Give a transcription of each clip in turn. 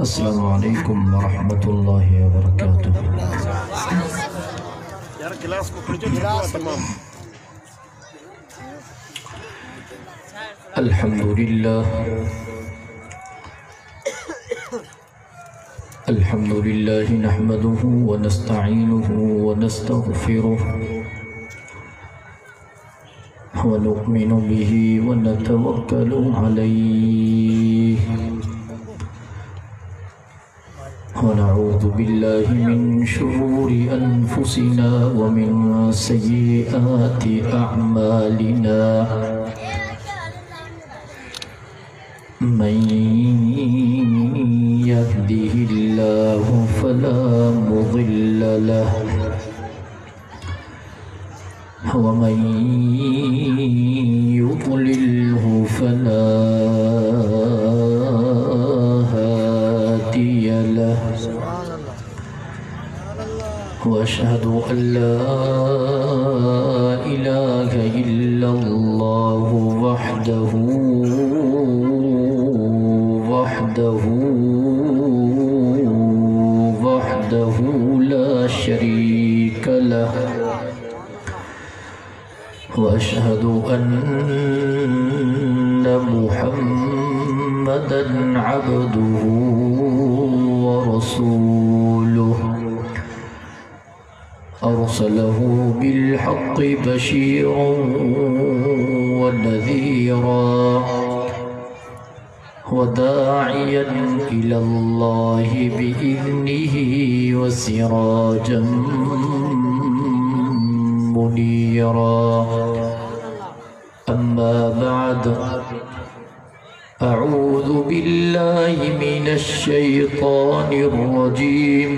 अस्सलामु अलैकुम वरहमतुल्लाहि वबरकातुह। अल्हम्दुलिल्लाह अल्हम्दुलिल्लाहि नहमदुहु व नस्तईनुहु व नस्तगफिरुह व नु'मिनु बिही व नतवक्कलु अलैहि व नऊज़ु बिल्लाहि मिन शुरूरि अनफुसिना व मिन सय्यिआति अअमालिना। मन यहदिहिल्लाहु फला मुदिल्ल लहु व मन युद्लिल्हु फला हादिय लहु। व अशहदु अन ला इलाहा इल्लल्लाहु वहदहु ला शरीक लहु व अशहदु अन्न मुहम्मदन अब्दुहु व रसूलुहु अरसलहु बिल्हक़्क़ि बशीरन व नज़ीरा वदाइयन इलल्लाहि बिइज़्निहि व सिराजन मुनीरा। अम्मा बअद अऊज़ु बिल्लाहि मिनश शैतानिर रजीम।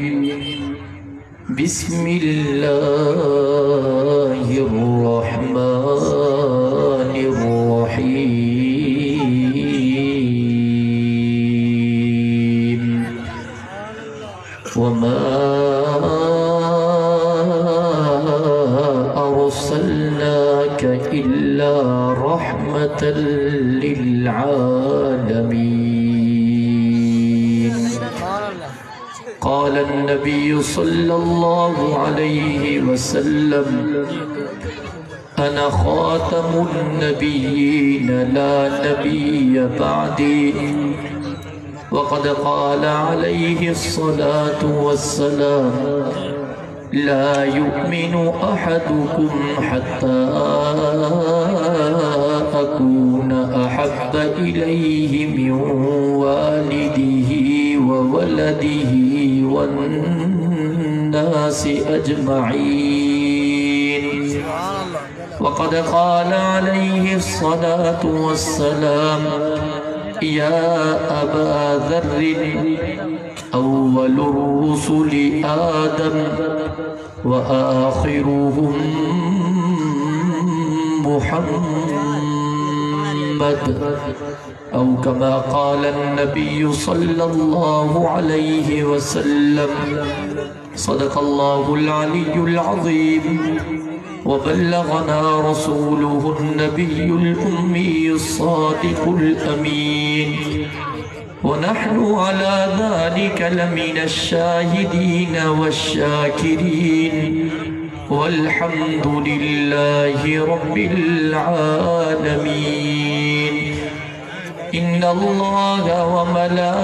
बिस्मिल्लाहिर रहमानिर रहीम। वमा अर्सलनाक इल्ला रहमतल लिल आलमीन। क़ाल अन्नबी सल्लल्लाहु अलैहि वसल्लम अना ख़ातमुन नबिय्यीन ला नबिय्य बअदी। वक़द क़ाल अलैहि अस्सलातु वस्सलाम ला युमिनु अहदुकुम हत्ता अकून अहब्ब इलैहि मिन वालिदिही व वलदिही वन्नासि अजमईन। वक़द क़ाल अलैहि अस्सलातु वस्सलाम या अबा ज़र्रिन अव्वलुर रुसुलि आदम व आखिरुहुम मुहम्मद औ कमा क़ाल अन्नबिय्यु सल्लल्लाहु अलैहि वसल्लम। सदक़ल्लाहुल अलिय्युल अज़ीम व बल्लगना रसूलुहुन नबिय्युल उम्मियुस सादिकुल अमीन। व नहनु अला ज़ालिका लमिनश शाहिदीन वश्शाकिरीन वल्हम्दुलिल्लाहि रब्बिल आलमीन। इन्नल्लाहा व मलाइकतहु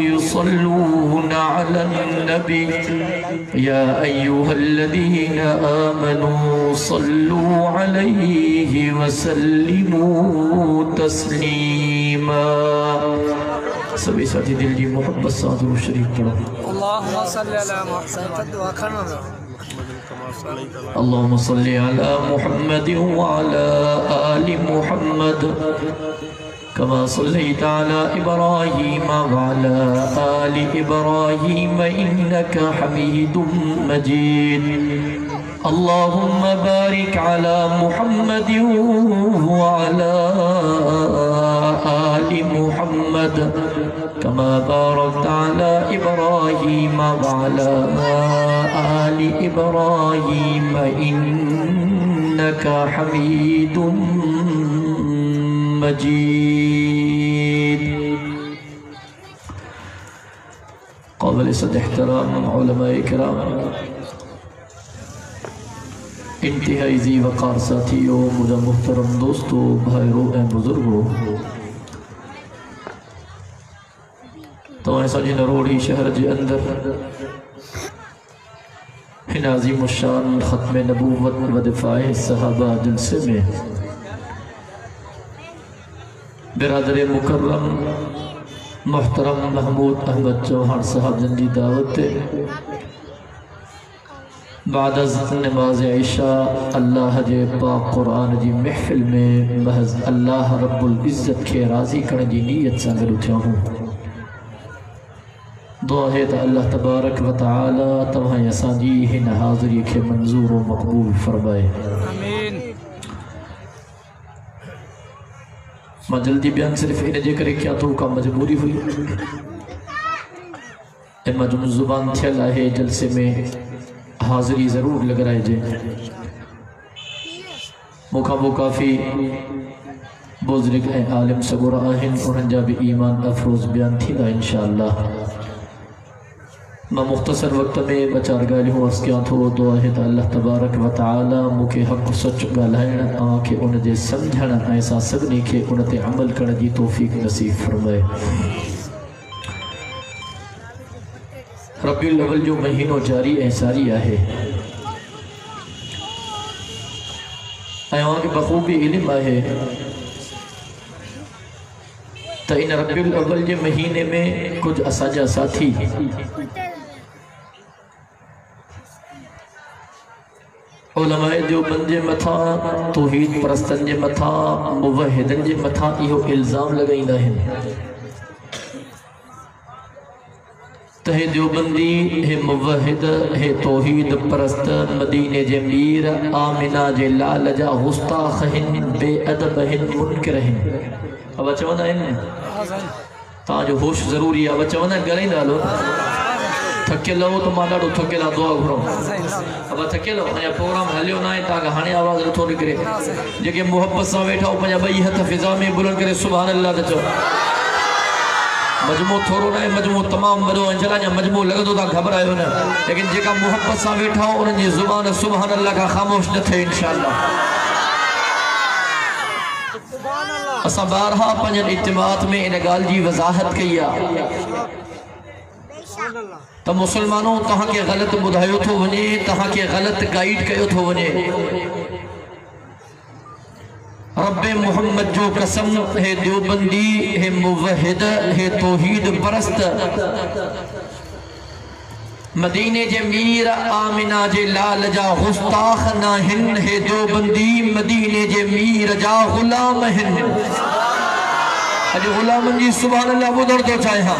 युसल्लूना अलन नबी या अय्युहल्लज़ीना आमनू सल्लू अलैहि व सल्लिमू तस्लीमा। सभी साथी दिल की मोहब्बत से दुरूद शरीफ पढ़ो। अल्लाहुम्मा सल्लि अला मुहम्मद अल्लाहुम्मा सल्लि अला मुहम्मद व अला आलि मुहम्मद कमा सल्लैता अला इब्राहीम व अला आलि इब्राहीम इन्नका हमीदुम मजीद। अल्लाहुम्मा बारिक अला मुहम्मद व अला आलि मुहम्मद कमा बारकता अला इब्राहीम व अला आलि इब्राहीम इन्नका हमीदुम मजीद। काबिल सद एहतराम उलमाए किराम, इंतहाई ज़ी वक़ार साथियों, मुझे मुहतरम दोस्तों, भाइयों ए बुजुर्गों, तो ऐसा जी नरोड़ी शहर के अंदर हिन अज़ीम शान ख़त्म नबूवत व दिफ़ाए सहाबा जलसे में बिरादर मुकर्रम मोहतरम महमूद अहमद चौहान साहब जन की दावत बाद नमाज इशा अल्लाह जे पाक कुरान जी महफिल में महज अल्लाह रब्बुल इज़्ज़त के राज़ी करने की नीयत से गॾु थिया हूँ। दुआ है तो अल्लाह तबारक व तआला तव्हां असांजी हिन हाज़िरी के मंजूर व मक़बूल फरमाए। आमीन। मां जल्दी बयान सिर्फ इन जे करे क्या तो का मजबूरी हुई ए मजमू जुबान थियल है जलसे में हाज़िरी ज़रूर लॻराइजे। मूंखां पोइ काफ़ी बुज़ुर्ग ऐं आलिम सगोरा आहिनि, उन्हनि जा भी ईमान अफरोज़ बयान थींदा इंशाअल्लाह। मां मुख़्तसर वक्त में ॿ चारि ॻाल्हियूं अर्ज़ कयां थो। दुआ है त अल्लाह तबारक व तआला मूंखे हक़ सच ॻाल्हाइण खे उन जे सम्झण ऐं असां सभिनी खे उन ते अमल करण जी तौफ़ीक़ नसीब फरमाए। रबीउल अव्वल जो महीनो जारी ऐं सारी आहे ऐं उनखे बख़ूबी इल्म आहे त इन रबीउल अव्वल जे महीने में कुछ असांजा साथी उलमाए देवबंद जे मथा, तौहीद परस्तन जे मथा, मुवहिदन जे मथा इहो इल्ज़ाम लगाईंदा आहिनि त हे देवबंदी, हे मुवहिद, हे तौहीद परस्त मदीने जे मीर आमिना जे लाल जा गुस्ताख आहिनि, बेअदब आहिनि, मुनकिर आहिनि। अब चवंदा आहिनि तव्हांजो होश ज़रूरी आहे। अब चवंदा आहिनि ॻाल्हाईंदा हलो, थकियल हो तो मां ॾाढो थकियल आहे, दुआ घुरो। अब थकियल हो, अञा प्रोग्राम हलियो न आहे, तव्हांखे हाणे आवाज़ नथो निकिरे। जेके मोहब्बत सां वेठा हो पंहिंजा ॿई हथ फिज़ा में बुलंद करे सुभान अल्लाह त चओ। मजमू थोरो न आहे, मजमू तमामु वॾो आहे। इंशाअल्लाह अञा मजमू लॻंदो तव्हां घबरायो न, लेकिन जेका मोहब्बत सां वेठा हो उन्हनि जी ज़ुबान सुभान अल्लाह खां ख़ामोश न थिए इंशाअल्लाह। असां बारहा पंहिंजनि इज्तिमात में इन ॻाल्हि जी वज़ाहत कई आहे त मुसलमानों तव्हांखे ग़लति ॿुधायो थो वञे, तव्हांखे ग़लति गाइड कयो थो वञे। रब्बे मोहम्मद जो कसम, हे देवबंदी, हे मुवहिद, हे तौहीद परस्त मदीने जे मीर आमिना जे लाल जा गुस्ताख नाहिन, हे देवबंदी मदीने जे मीर जा गुलाम हिन। अॼु गुलामनि जी सुभान अल्लाह ॿुधण थो चाहियां।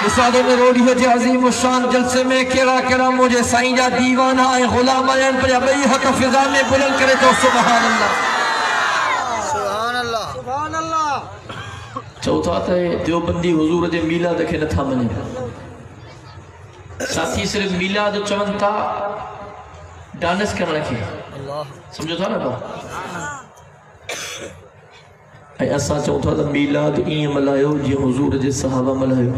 इसादो में रोड़ी जे अज़ीम शान जलसे में केड़ा केड़ा मुझे साईं जा दीवाना ऐं गुलाम आहिनि, पंहिंजा ॿई हथ फिज़ा में बुलंद करे थो सुभान अल्लाह सुभान अल्लाह सुभान अल्लाह। चओ था त देवबंदी हुज़ूर जे मीलाद खे नथा मञनि। साथी सिर्फ मीलाद चवनि था डांस करण खे, सम्झो था न भाउ। ऐं असां चऊं था त मीलाद ईअं मल्हायो जीअं हुज़ूर जे सहाबा मल्हायो।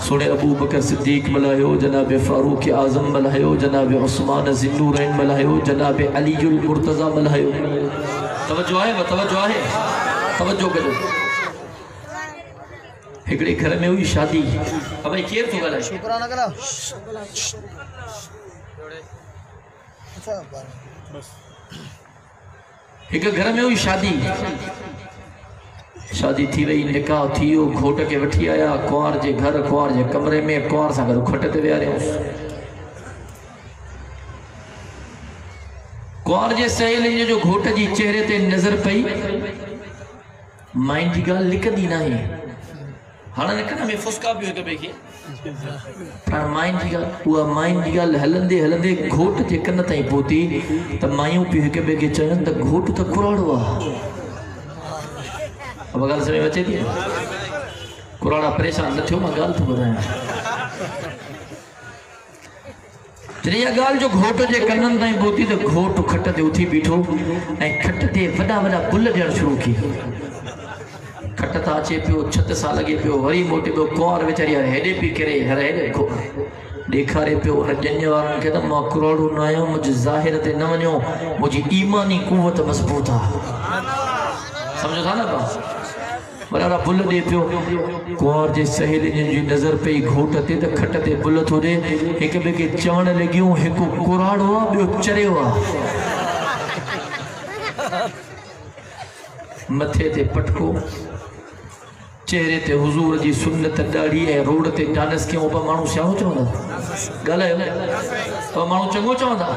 सोने अबू बकर सिद्दीक मल्हायो, जनाब फारूक आज़म मल्हायो, जनाब उस्मान ज़िन्नूरैन मल्हायो, जनाब अलीउल मुर्तज़ा मल्हायो। तवज्जो आहे, तवज्जो आहे, तवज्जो कजो। हिकिड़े घर में हुई शादी। अब भाई केर थो ॻाल्हाए? शुक्राना करा। एक घर में हुई शादी। शादी थी वही, निकाह थी वियो, घोट के वठी आया कुंवार जे घर, कुंवार जे कमरे में, कुंवार सां गॾु खट ते विहारियऊं। कुंवार जे सहेलियुनि जो घोट जी चेहरे ते नज़र पई माइन जी गाल लिखंदी नहीं हाणे लिखण में फुसका भी हिक ॿिए खे पर माइन जी गाल उहा माइन जी गाल हलंदे हलंदे घोट जे कन ताईं पहुती त मायूं पियूं हिक ॿिए खे चवनि त घोट त कुराड़ो आहे। अब गाल समझ अचे थी कुराड़ा परेशान न थियो मां गाल थो ॿुधायां जॾहिं इहा ॻाल्हि जो घोट जे कननि ताईं पहुती त घोट खट ते उथी बीठो ऐं खट ते वॾा वॾा बुल ॾियणु शुरू की खट तां अचे पियो छत सां लॻे पियो वरी मोटे पियो कुंवार वीचारी हेॾे पई किरे हर हेॾे ॾेखारे पियो उन ॼञ वारनि खे त मां कुराड़ो न आहियां मुंहिंजे ज़ाहिर ते न वञो मुंहिंजी ईमानी कुवत मज़बूत आहे सम्झो था न पाण बराबरि बुल ॾे पियो कुंवार जे सहेलियुनि जी नज़र पई घोट ते त खट ते बुल थो ॾे हिक ॿिए खे चवणु लॻियूं हिकु कुराड़ो आहे ॿियो चरियो आहे मथे ते पटको चेहरे ते हुजूर जी सुन्नत ॾाढ़ी ऐं रोड ते डांस कयूं पर माण्हू छा चवंदा ॻाल्हायो पर माण्हू चङो चवंदा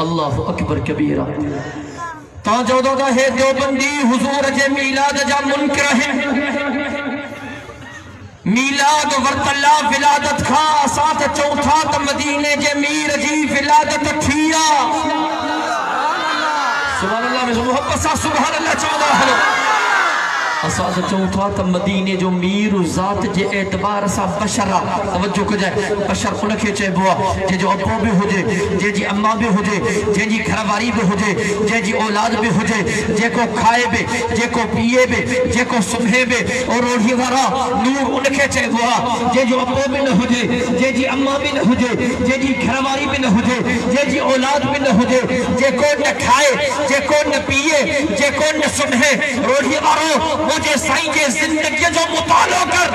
अल्लाहु अकबर कबीरा ता चवंदो त हे देवबंदी हुजूर जे मीलाद जा मुनकर आहिनि मीलाद वरतला विलादत खां असां त चऊं था त मदीने जे मीर जी विलादत थी आहे सुभान अल्लाह में मोहब्बत सां सुभान अल्लाह चवंदा हलो असां त चऊं था त मदीने जो मीर ज़ात जे एतबार सां बशर आहे तवज्जो कजाए बशर उनखे चइबो आहे जंहिंजो अबो बि हुजे जंहिंजी अम्मा बि हुजे जंहिंजी घरवारी बि हुजे जंहिंजी औलाद बि हुजे जेको खाए बि जेको पीए बि जेको सुम्हे बि और रोढ़ी वारा नूर उनखे चइबो आहे जंहिंजो अबो बि न हुजे जंहिंजी अम्मा बि न हुजे जंहिंजी घरवारी बि न हुजे जंहिंजी औलाद बि न हुजे जेको न खाए जेको न पीए जेको न सुम्हे रोढ़ी वारो मुझे साईं जे जिंदगी जो मुतालो कर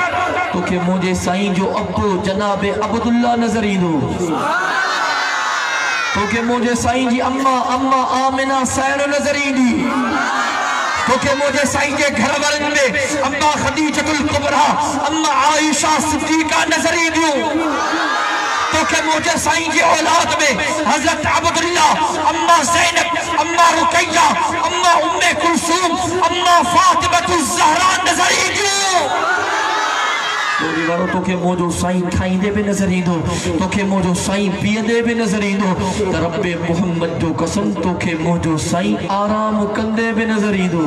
तोखे मुझे साईं जो अब्बू जनाबे अब्दुल्ला नजर ईंदो तोखे मुझे साईं जी अम्मा अम्मा आमिना सैन नजर ईंदी तोखे मुझे साईं जे घर वारनि में अम्मा खदीजतुल कुबरा अम्मा आयशा सिद्दीका नजर ईंदियूं तोखे मुझे साईं जी औलाद में हजरत अब्दुल्ला अम्मा ज़ैनब अम्मा रुकैया अम्मा उम्मे कुलसूम अम्मा फातिमा ज़हरा नजर ईंदियूं तोरी वारो तोखे मुझो साईं खाईंदे भी नजर ईंदो तोखे मुझो साईं पीअंदे भी नजर ईंदो त रब्बे मोहम्मद जो कसम तोखे मुझो साईं आराम कंदे भी नजर ईंदो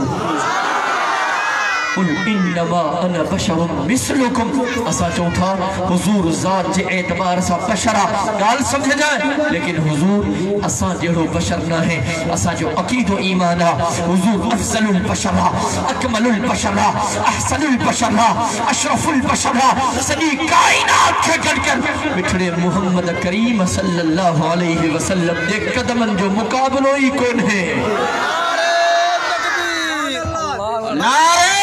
इन्नमा अना बशरुम मिस्लुकुम असा चऊं था हुजूर ज़ात जे एतबार सां बशरा गाल समझ जाए लेकिन हुजूर असा जहिड़ो बशर न है असा जो अकीदो ईमान है हुजूर अफजलुल बशरा अकमलुल बशरा अहसनुल बशरा अशरफुल बशरा सॼी कायनात खे गॾु कर मिठड़े मोहम्मद करीम सल्लल्लाहु अलैहि वसल्लम जे कदमनि जो मुकाबलो ही कोन है नारे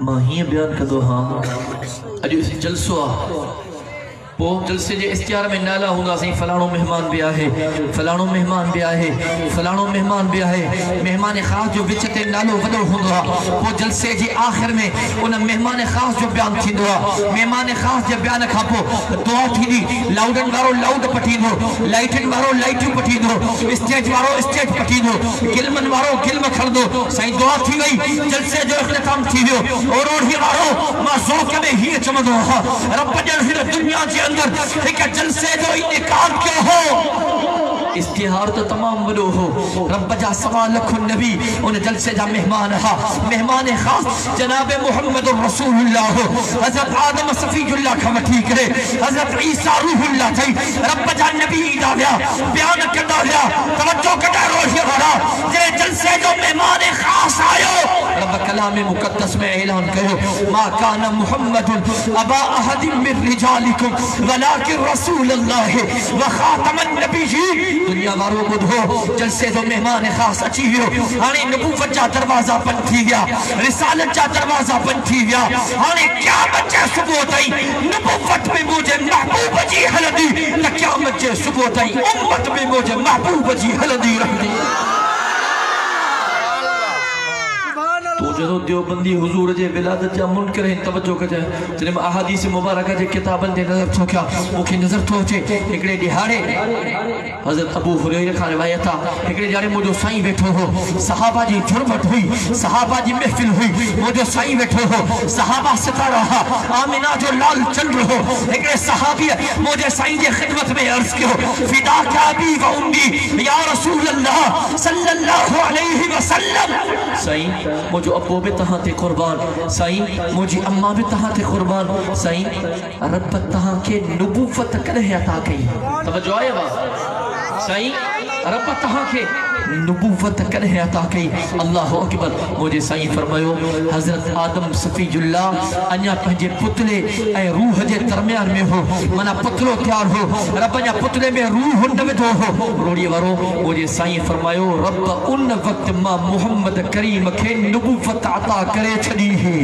मां हीअं बयान कंदो हाँ अॼु जलसो आहे पोइ जलसे जे इश्तिहार में नाला हूंदा साईं फलाणो मेहमान भी आहे फलाणो मेहमान भी आहे फलाणो मेहमान भी आहे मेहमान ख़ास जो विच ते नालो वॾो हूंदो आहे पोइ जलसे जे आख़िर में उन मेहमान ख़ास जो बयान थींदो आहे मेहमान ख़ास जे बयान खां पोइ दुआ थींदी लाउडन वारो लाउड पठींदो लाइटन वारो लाइटूं पठींदो स्टेज वारो स्टेज पठींदो गिलमन वारो गिलम खणंदो साईं दुआ थी वई जलसे जो इख्तिताम थी वियो और रोढ़ी वारो मां ज़ौक़ में हीअं चवंदो आहियां रब ॼण हिन दुनिया जे अंदर एक जलसे जो इनेकार क्यों हो इश्तिहार तो तमाम वॾो हो रब जा 1.25 लाख नबी उन जलसे जा मेहमान हा मेहमान खास जनाब मोहम्मद रसूलुल्लाह हजरत आदम सफीउल्लाह खां वठी करे हजरत ईसा रूहुल्लाह थई रब जा नबी ईंदा विया बयान कंदा विया तवज्जो कदा रोहिया वाला जे जलसे जो मेहमान खास आयो रब कलाम मुकद्दस में ऐलान कयो मा कान मुहम्मद अबा अहद मिन रिजालिकुम वलाकिन रसूलुल्लाह व खातमन नबीयीन दुनिया वारो बुधो जलसे जो मेहमान खास अची वियो हाणे नबूवत जा दरवाजा बंद थी गया रिसालत जा दरवाजा बंद थी गया हाणे क़यामत जे सुबह ताईं नबूवत में मुझे महबूब जी हलंदी त क़यामत जे सुबह ताईं उम्मत में मुझे महबूब जी हलंदी रहंदी तू जो देवबंदी हुजूर जे विलादत जा मुनकर हैं तवज्जो कजे जने अहादीस मुबारक जे किताबन ते नजर थो क्या मुखे नजर थो अचे एकड़े दिहाड़े हजरत अबू हुरैरा खान रिवायत था एकड़े दिहाड़े मुजो साईं बैठो हो सहाबा जी जुरमत हुई सहाबा जी महफिल हुई मुजो साईं बैठो हो सहाबा सिता रहा आमिना जो लाल चल रहो एकड़े सहाबी मुझे साईं जे खिदमत में अर्ज कियो फिदा का भी व उम्मी या रसूल अल्लाह सल्लल्लाहु अलैहि वसल्लम साईं मुझो अब्बू भी तहां ते कुर्बान साईं मुझी अम्मा भी तहां ते कुर्बान साईं रब तहां के नबूवत कदे अता कई तवज्जो है बा साईं रब तहां के नबूवत कदे अता कई अल्लाह अकबर मुझे साईं फरमायो हजरत आदम सफीजुल्लाह अन्या पंजे पुतले ए रूह जे दरमियान में हो मना पुतलो तैयार हो रब अन्या पुतले में रूह न विधो हो रोड़ी वारो मुझे साईं फरमायो रब उन वक्त मां मोहम्मद करीम के नबूवत अता करे छड़ी ही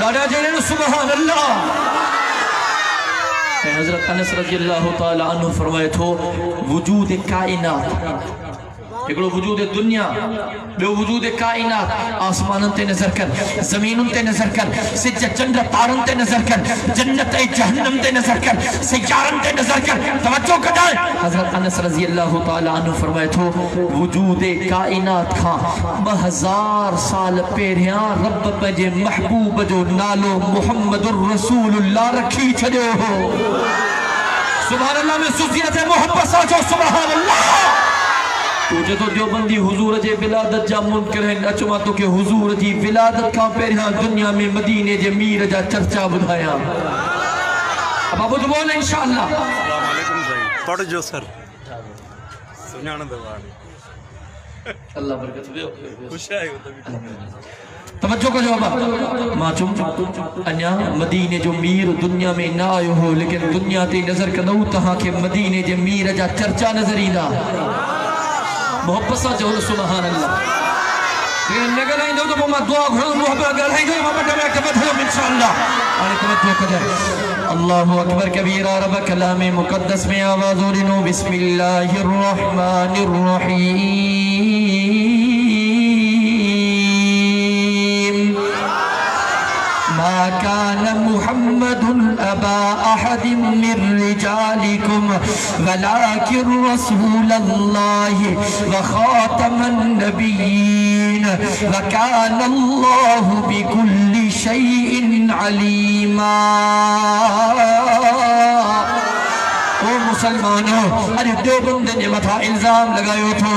दादा जने सुभान अल्लाह हजरत अनस रज़ियल्लाहु ताला अन्हु फरमाए थो वजूद कायनात एकड़ो वजूद दुनिया बे वजूद कायनात आसमानन ते नजर कर जमीनन ते नजर कर सिज चंद्र तारन ते नजर कर जन्नत ए जहन्नम ते नजर कर सियारन ते नजर कर तवज्जो कदाए हजरत अनस रज़ियल्लाहु ताला अन्हु फरमाए थो वजूद कायनात खां 2000 साल पहिरियां रब पंहिंजे महबूब जो नालो मुहम्मदुर रसूलुल्लाह रखी छॾियो हो सुभान अल्लाह में सुज़ियत मोहब्बत साचो सुभान अल्लाह तुझे तो देवबंदी हुजूर जे विलादत जा मुनकर हैं अचमा तो के हुजूर जी विलादत का पहिरियां दुनिया में मदीने जे मीर जा चर्चा बुधाया अब अबू बोल इंशाअल्लाह अस्सलाम वालेकुम भाई पढ़ जो सर सुनान दवानी अल्लाह बरकत दे खुश है तवज्जो को जवाब माचुम अन्या मदीने जो मीर दुनिया में ना आयो हो लेकिन दुनिया ते नजर कदू तहां के मदीने जे मीर जा चर्चा नजर ईंदा मोहब्बत सा जो सुभान अल्लाह ये नगर आई दो तो मैं दुआ करूं मोहब्बत कर आई दो मैं बड़ा मैं कब हूं इंशाअल्लाह और तवज्जो कर अल्लाहु अकबर कबीरा रब कलाम मुकद्दस में आवाज और नो बिस्मिल्लाहिर रहमानिर रहीम मा कान मुहम्मदुन अबा अहदिम मिर रिजालिकुम वलाकिन रसूलल्लाहि व खातमन नबिय्यीन व कान अल्लाहु बिकुल्लि शैइन अलीमा ओ मुसलमानों अरे देवबंद ने मथा इल्जाम लगायो थो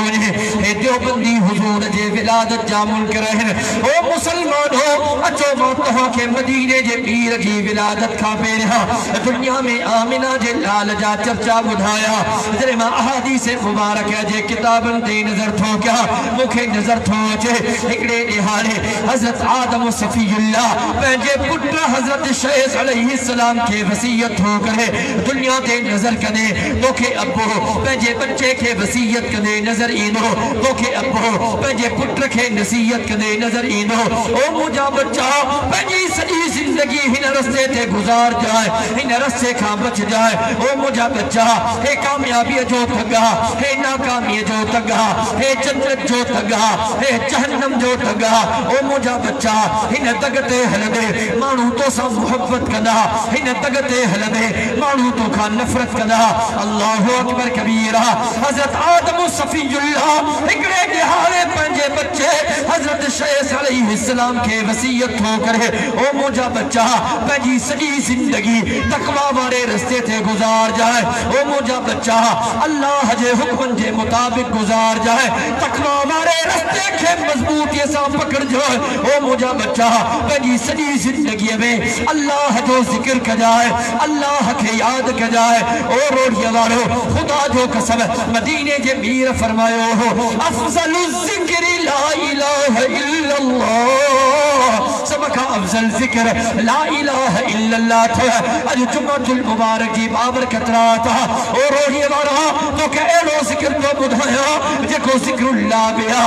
हे देवबंदी हुजूर जे विलादत जा मुनकर हैं ओ मुसलमानों अचो मां तहां के मदीने जे पीर जी विलादत का पहिरियां दुनिया में आमिना जे लाल जा चर्चा बुधाया जरे मां अहादीस मुबारक जे किताबन ते नजर थो क्या मुखे नजर थो अचे एकड़े दिहाड़े हजरत आदम सफीउल्लाह पंहिंजे पुत्र हजरत शैस अलैहि सलाम के वसीयत हो करे दुनिया ते नजर कने तोखे अब्बो पंहिंजे बच्चे के वसीयत कने नजर ईंदो तोखे अब्बो पंहिंजे पुत्र के नसीहत कने नजर ईंदो ओ मुंहिंजा बच्चा पंहिंजी सॼी जिंदगी हिन रस्ते ते गुज़ार जाए हिन रस्ते खां बच जाए ओ मुंहिंजा बच्चा हे कामयाबी जो ठगा हे नाकामी जो ठगा हे जन्नत जो ठगा हे जहन्नम जो ठगा ओ मुंहिंजा बच्चा हिन दग ते हलंदे माण्हू तोसां मोहब्बत कंदा हिन दग ते हलंदे माण्हू तोखां नफ़रत कंदा अल्लाहु अकबर कबीरा हजरत आदम सफीउल्लाह एकड़े दिहाड़े पंहिंजे बच्चे हजरत शैस अलैहिस्सलाम के वसीयत हो करे ओ मुंहिंजा बच्चा पंहिंजी सॼी जिंदगी तकवा वारे रस्ते ते गुज़ार जाए ओ मुंहिंजा बच्चा अल्लाह जे हुक्मन जे मुताबिक गुज़ार जाए तकवा वारे रस्ते के मजबूती सां पकड़ जाए ओ मुंहिंजा बच्चा पंहिंजी सॼी जिंदगी में अल्लाह जो जिक्र कजाए अल्लाह के याद कजाए ओ रोड़िया वालो खुदा जो कसम मदीने जे मीर फरमायो हो अफजलु ज़िक्र ला इलाहा इल्लल्लाह सबका अफजल जिक्र ला इलाहा इल्लल्लाह था अज जुम्मतुल मुबारक की बाबरकत रात ओ रोड़िया वाला तो के एड़ो जिक्र तो बुधाया जेको जिक्रुल्लाह बिया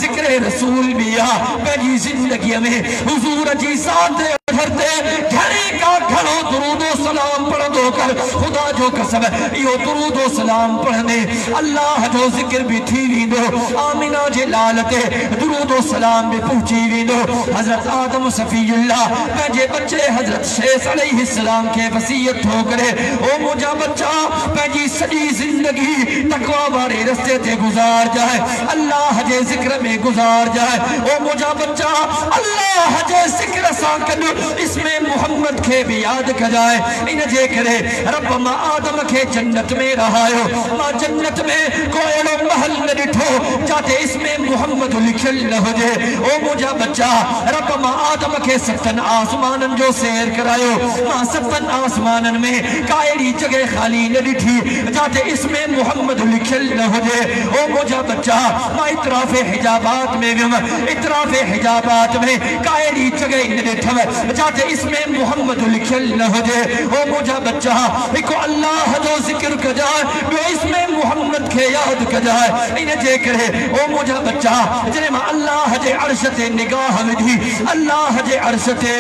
जिक्र रसूल बिया पंहिंजी जिंदगी में हुजूर जी ज़ात धरते घड़ी का घड़ो दुरूदो सलाम पढ़ दो कर खुदा जो कसम यो दुरूदो सलाम पढ़ने अल्लाह जो जिक्र भी थी वींदो आमिना जे लालते दुरूदो सलाम भी पहुंची वींदो हजरत आदम सफीउल्लाह पंहिंजे बच्चे हजरत शेष अलैहिस्सलाम के वसीयत हो करे ओ मुझा बच्चा पंहिंजी सॼी जिंदगी तकवा वाले रस्ते ते गुजार जाए अल्लाह जे जिक्र में गुजार जाए ओ मुझा बच्चा अल्लाह जे जिक्र सां गॾु इसमें मोहम्मद के भी याद कजाए इन जे करे रब मां आदम के जन्नत में रहायो मां जन्नत में कोई अहिड़ो महल न ॾिठो जाते इसमें मोहम्मद लिखियल न हुजे ओ मुझा बच्चा रब मां आदम के सतन आसमानन जो सैर करायो मां सतन आसमानन में कायड़ी जगह खाली न ॾिठी जाते इसमें मोहम्मद लिखियल न हुजे ओ मुझा बच्चा मां इतराफ़े हिजाबात में वियम इतराफ़े हिजाबात में कायड़ी जगह न ॾिठम जाते इसमें मोहम्मद लिखियल न हुजे ओ मुझा बच्चा हिकु अल्लाह जो जिक्र कजाए ॿियो इसमें मोहम्मद के याद कजाए इन जे करे ओ मुझा बच्चा जॾहिं मां अल्लाह जे अर्श ते निगाह विधी अल्लाह जे अर्श ते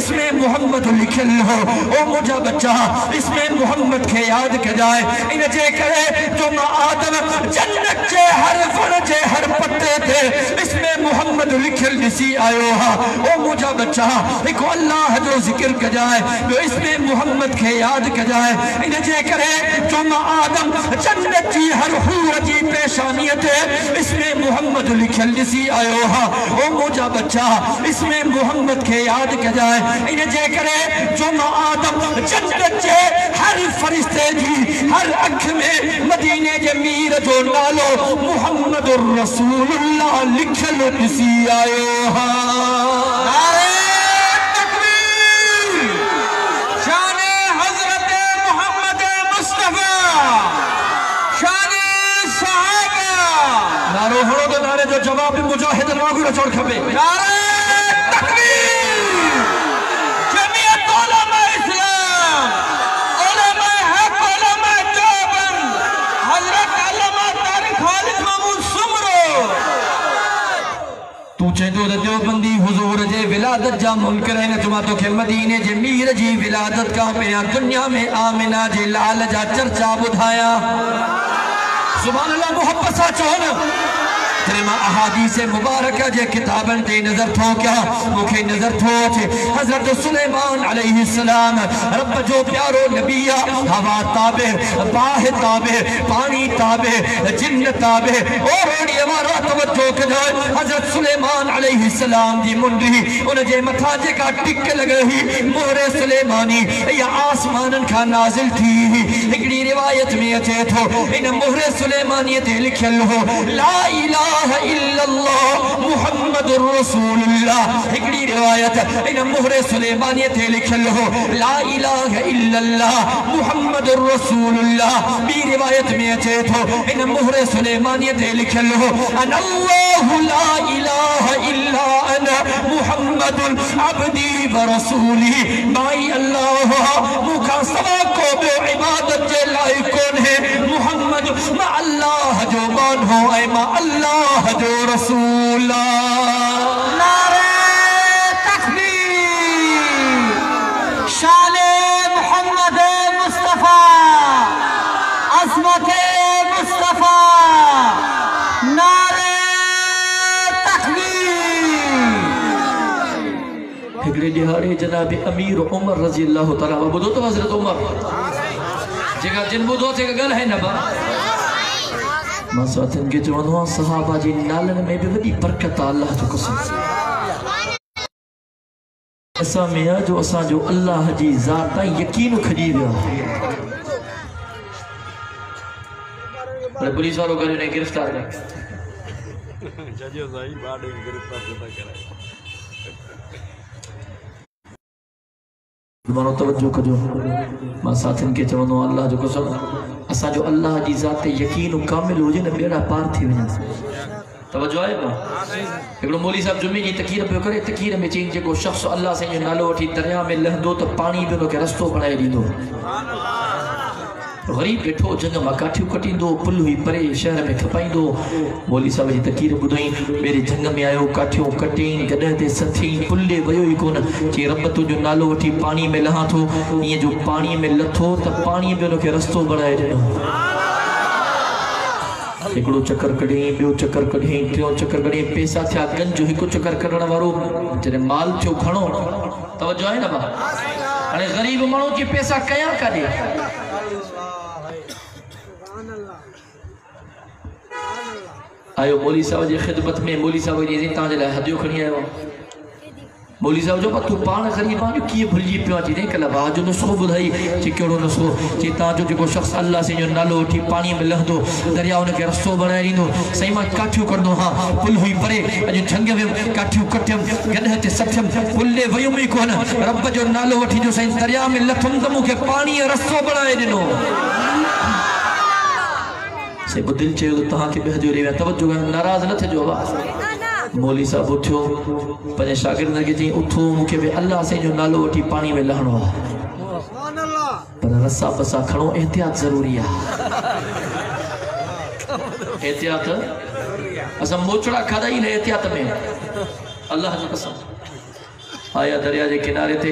इसमें मोहम्मद लिखियल हो ओ मुझा बच्चा इसमें मोहम्मद के याद कजाए इन जे करे जो मां आदम जन्नत जे हर फल जे हर पत्ते ते इसमें मोहम्मद लिखियल ॾिसी आयो हा ओ मुझा बच्चा हिकु अल्लाह जो जिक्र कजाए ॿियो इसमें मोहम्मद के याद कजाए इन जे करे जो मां आदम जन्नत जी हर हूर जी पेशानीअ ते इसमें मोहम्मद लिखियल ॾिसी आयो हा ओ मुझा बच्चा इसमें मोहम्मद के याद कजाए इन जे करे जो मां आदम जन्नत जे हर फरिश्ते जी हर अख में मदीने जे मीर जो नालो मुहम्मद रसूलुल्लाह लिखियल ॾिसी आयो हा नारे तकबीर शाने हजरत मोहम्मद मुस्तफा शाने सहाबा नारो हणो तो नारे जो जवाब मुजाहिद वांगुरु अचणु खपे नारे तकबीर जमीयत उलमा इस्लाम उलमा हक उलमा देवबंद हजरत अल्लामा तारिक खालिद महमूद सुमरो तू चेंदो त देवबंदी हुजूर जे विलादत जा मुनकर आहिनि त मां तोखे मदीने जे मीर जी विलादत खां पहिरियां दुनिया में आमिना जे लाल जा चर्चा ॿुधाया सुभान अल्लाह मोहब्बत सां चओ न तेरे मां अहादीस मुबारक जे किताबन ते नजर थो क्या मुखे नजर थो अचे हजरत सुलेमान अलैहिस्सलाम रब जो प्यारो नबी हवा ताबे बाह ताबे पानी ताबे जिन्न ताबे ओ रोड़ी वारा तवज्जो कजाए हजरत सुलेमान अलैहिस्सलाम दी मुंडी उन जे मथा जेका टिक लगी मोहरे सुलेमानी या आसमानन का नाजिल थी हिकड़ी रिवायत में अचे थो इन मोहरे सुलेमानी ते लिखियल हो ला इलाहा इल्लल्लाह मुहम्मदुर रसूलुल्लाह हिकड़ी रिवायत इन मोहरे सुलेमानी ते लिखियल हो ला इलाहा इल्लल्लाह मुहम्मदुर रसूलुल्लाह बी रिवायत में अचे थो इन मोहरे सुलेमानी ते लिखियल हो अनल्लाहु ला इलाहा इल्ला अना मुहम्मदुल अब्दी व रसूली माई अल्लाह मुखा सवा को बे इबादत जे लायक कौन है मुहम्मद मा अल्लाह जो मान हो ऐ मा अल्लाह जो रसूल नारे तकबीर शाने मोहम्मद मुस्तफा अज़मत मुस्तफा नारे तकबीर हिकड़े दिहाड़े जनाब अमीर उमर रज़ी अल्लाह तआला ॿुधो तो हज़रत उमर जेका जिन ॿुधो ते गल है न बा मां साथन के चवंदो सहाबा जी नालन में भी वडी बरकत अल्लाह जो कसम असा में जो असा जो अल्लाह जी जात यकीन खजी वियो अरे पुलिस वालों करे ने गिरफ्तार कर जजियो सही बाड़े गिरफ्तार पता करे मानो तवज्जो कजो मां साथन के चवंदो अल्लाह जो कसम असा जो अल्लाह जी जात यकीन कामिल हो जे न बेड़ा पार थी वने तवज्जो है ना एकड़ो मौलवी साहब जुमे जी तकीर पे करे तकीर में चेंज को शख्स अल्लाह से जो नालो वठी दरिया में लहंदो तो पानी पे के रास्तो बनाए दींदो गरीब बैठो जंग मां काठियूं कटींदो पुल हुई परे शहर में खपाईंदो। मौली साहब जी तकीर ॿुधई मेरे जंग में आयो काठियूं कटी गॾ ते सथी पुले वियो ई कोन चई रब तुंहिंजो नालो वठी पानी में लहां थो ईअं जो पानी में लथो त पानी में उनखे रस्तो बणाए ॾिनो। हिकिड़ो चक्कर कढी ॿियो चक्कर कढी टियों चक्कर कढी पैसा थिया गंज हिकु चक्कर कढण वारो जॾहिं माल थियो खणो तवजो आहे न बा हाणे ग़रीब माण्हू जी पैसा कया काॾे आयो मौली साहब जी ख़िदमत में मौली साहब जी तव्हांजे लाइ हदियो खणी आयो मौली साहब जो तूं पाण ग़रीब आहे कीअं भुलिजी पियो आहे चई कल्ह भाउ जो नुस्ख़ो ॿुधाई चई कहिड़ो नुस्ख़ो चई तव्हांजो जेको शख़्स अल्लाह से जो नालो वठी पाणी में लहंदो दरिया हुनखे रस्तो बणाए ॾींदो साईं मां काठियूं कंदो हा पुल हुई परे अॼु झंग वियुमि काठियूं कटियमि गॾ ते सथियमि पुले वियुमि ई कोन रब जो नालो वठी जो साईं दरिया में लथुमि त मूंखे पाणीअ रस्तो बणाए ॾिनो। से दिल चयो त तव्हांखे बि हदियो ॾेई विया तवजो नाराज़ न थिजो मौली साहब उठो पंहिंजे शागिर्दनि खे चई उथो मूंखे बि अल्लाह से जो नालो वठी पानी में लहणो आहे पर रसा बसा खणो एहतियात ज़रूरी आहे एहतियात असां मोचड़ा खाधा ई न एहतियात में अल्लाह जो कसम आया दरिया के किनारे ते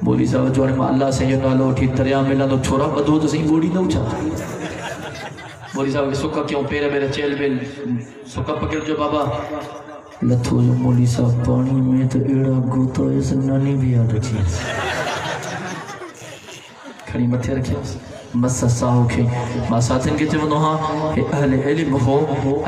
मौली साहब जो मां अल्लाह से जो नालो वठी दरिया में लहंदो छोरा ॿधो त सही ॿोड़ी न छा मौली साहब के सुख क्यों पेर मेरे चेल बेल सुख पकड़ जो बाबा लथो जो मौली साहब पानी में तो एड़ा गोता इस नानी भी याद रखी खड़ी मथे रखे मस साहु के मां साथन के चवंदो हां हे अहले इल्म हो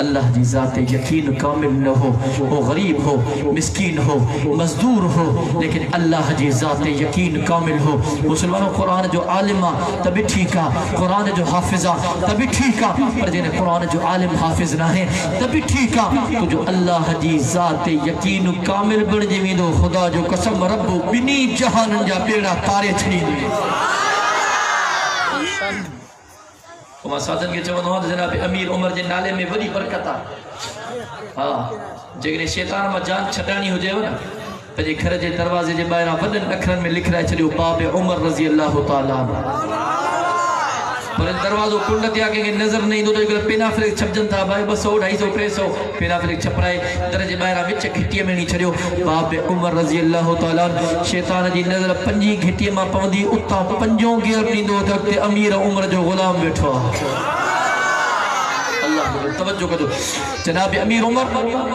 अल्लाह जी ज़ात यकीन कामिल न हो वो गरीब हो मिस्कीन हो मजदूर हो लेकिन अल्लाह जी ज़ात यकीन कामिल हो। मुसलमानों कुरान जो आलिमा तभी ठीक है कुरान जो हाफिजा तभी ठीक है पर जिन्हें कुरान जो आलिम हाफिज ना है तभी ठीक है तो जो अल्लाह जी ज़ात यकीन कामिल बन जींदो खुदा जो कसम रब बिनी जहान जा बेड़ा तारे छड़ी मां साधन के चवंदो आहियां जनाब अमीर उमर जे नाले में वॾी बरकत आहे। हाँ जेकॾहिं शैतान मां जान छॾाणी हुजेव न पंहिंजे घर जे दरवाज़े जे ॿाहिरां वॾनि अखरनि में लिखाए छॾियो बाब उमर रज़ी अल्लाह ताला पर दरवाज़ो कुंड ते कंहिंखे नज़र न ईंदो त पेना फ्लिक छपजनि था भाई 200 250 300 पेना फ्लिक छपराए दर जे ॿाहिरां विच घिटीअ में नी छॾियो बाब उमर रज़ी अल्लाह ताला शैतान जी नज़र पंजी घिटीअ मां पवंदी उतां पंजो गियर ॾींदो त अॻिते अमीर उमर जो ग़ुलाम वेठो आहे। अल्लाह तवज्जो कजो जनाब अमीर उमर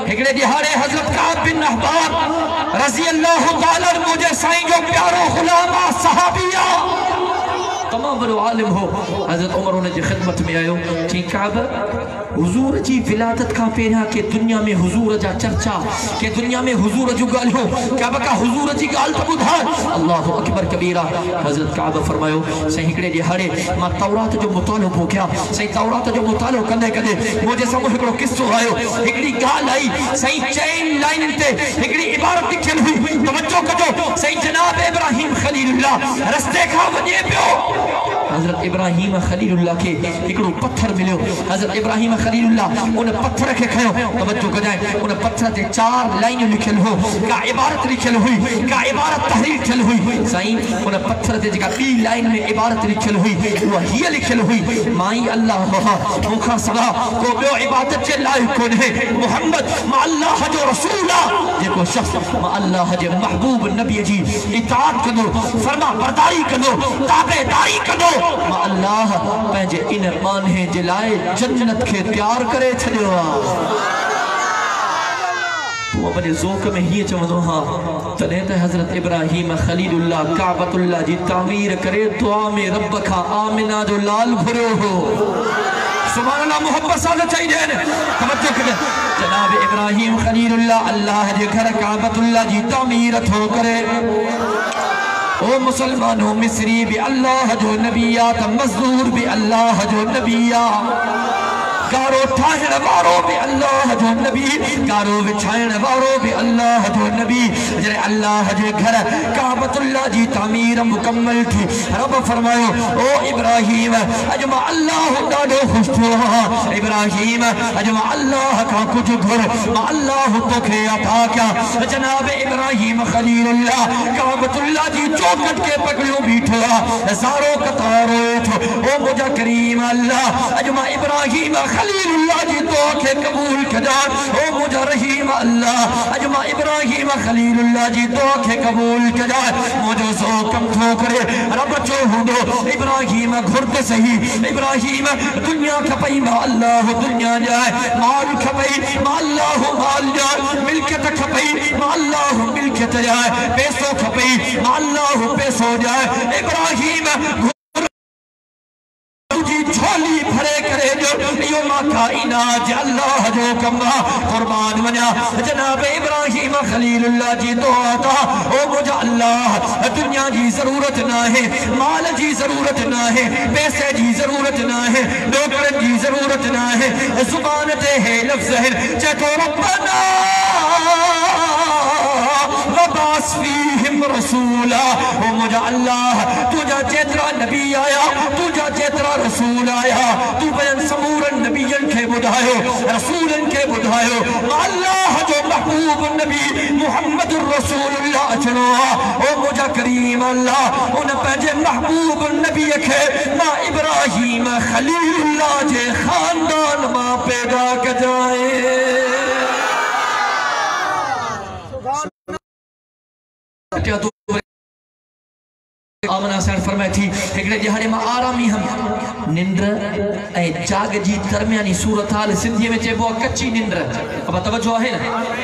हिकिड़े दिहाड़े हज़रत काब बिन अहबार रज़ी अल्लाह ताला मुझे साईं जो प्यारो ग़ुलाम सहाबिया तमाम बड़ो आलिम हो हज़रत उमर उन जी खिदमत में आयो चई काब हुजूर जी विलादत का पहिरियां के दुनिया में हुजूर जा चर्चा के दुनिया में हुजूर जो ॻाल्हियो काब का हुजूर जी ॻाल्हि त ॿुधाए अल्लाहु अकबर कबीरा। हज़रत काब फरमायो साईं हिकिड़े ॾिहाड़े मां तौरात जो मुतालो पियो कयां साईं तौरात जो मुतालो कंदे कंदे मुंहिंजे साम्हूं हिकिड़ो किस्सो आयो हिकिड़ी ॻाल्हि आई साईं चइनि लाइननि ते हिकिड़ी इबारत लिखियल हुई तवज्जो कजो साईं जनाब इब्राहिम खलीलुल्लाह रस्ते खां वञे पियो हज़रत इब्राहिम खलीलुल्लाह के हिकिड़ो पत्थर मिलियो हज़रत इब्राहिम खलीलुल्लाह उन पत्थर के खयो तवज्जो कजाए उन पत्थर ते 4 लाइनियूं लिखियल हो का इबारत लिखियल हुई का इबारत तहरीर थियल हुई साईं उन पत्थर ते जेका ॿी लाइन में इबारत लिखियल हुई उहा हीअ लिखियल हुई माई अल्लाह मूंखां सवा को ॿियो इबादत जे लाइक़ कोन्हे मोहम्मद मां अल्लाह जो रसूल आहे जेको शख़्स मां अल्लाह जे महबूब नबी जी इताअत कंदो फरमा बरदारी कंदो ताबेदारी कंदो मां अल्लाह पंहिंजे इन माने जे लाइ जन्नत खे तैयार करे छॾियो आहे। अपने ज़ोक में ही चवंदो हां तॾहिं त हज़रत इब्राहिम खलीलुल्लाह काबतुल्लाह जी तामीर करे दुआ में रब खां आमिना जो लाल घुरियो हो सुभान अल्लाह मोहब्बत सां चाहिए तवज्जो कयो जनाब इब्राहिम खलीलुल्लाह अल्लाह जे घर काबतुल्लाह जी तामीर थो करे ओ मुसलमानों मिस्री भी अल्लाह जो नबिया त मजदूर भी अल्लाह जो नबिया गारो ठाहिण वारो भी अल्लाह जो नबी, गारो विछाइण वारो भी अल्लाह जो नबी। जॾहिं अल्लाह जे घर काबतुल्लाह जी तामीर मुकम्मल थी, रब फरमायो ओ इब्राहिम अॼु मां अल्लाह ॾाढो ख़ुशि थियो आहियां। इब्राहिम अॼु मां अल्लाह खां कुझु घुर, मां अल्लाह तोखे अता कयां। जनाब इब्राहिम खलीलुल्लाह काबतुल्लाह जी चौखट के पकड़ियो बीठो आहे, सारो कतार रोए थो। ओ मुंहिंजा करीम अल्लाह अॼु मां इब्राहिम खलीलुल्लाह जी दुआ खे क़बूल कजां। ओ मुंहिंजा रहीम अल्लाह अॼु मां इब्राहिम खलीलुल्लाह जी दुआ खे क़बूल कजां। मुंहिंजो सो कम थो करे रब चो हूंदो इब्राहिम घुरत सही, इब्राहिम दुनिया खपई मां अल्लाह दुनिया ॾियाए, माल खपई मां अल्लाह माल ॾियाए, मिल्कियत खपई मां अल्लाह मिल्कियत ॾियाए, पैसो खपई मां अल्लाह पैसो ॾियाए। इब्राहिम झोली भरे करे जो यो मां काइनात अल्लाह जो कमा कुर्बान वञा। जनाब इब्राहिम खलीलुल्लाह जी दुआ था, ओ मुझे अल्लाह दुनिया जी जरूरत ना है, माल जी जरूरत ना है, पैसे जी जरूरत ना है, नौकरन जी जरूरत ना है, जुबान ते है लफ्ज़ है चतो रब्बना वबास फीहिम रसूला। ओ मुझे अल्लाह तुझा जेतरा नबी आया, तुझा जेतरा रसूल आया, तू बयान समूरन नबियन के बुधायो, रसूलन के बुधायो। अल्लाह जो महबूब नबी मुहम्मद रसूलुल्लाह अचनो। ओ मुझा करीम अल्लाह उन पंहिंजे महबूब नबी के मां इब्राहिम खलीलुल्लाह जे खानदान मां पैदा कजाए। आमना सैन फरमाई थी हिकड़े ॾिहाड़े मां आरामी हम निंद्र ऐं जाग जी दरमियानी सूरत हाल सिंधीअ में चइबो आहे कच्ची निंद्र। अब तवज्जो आहे न।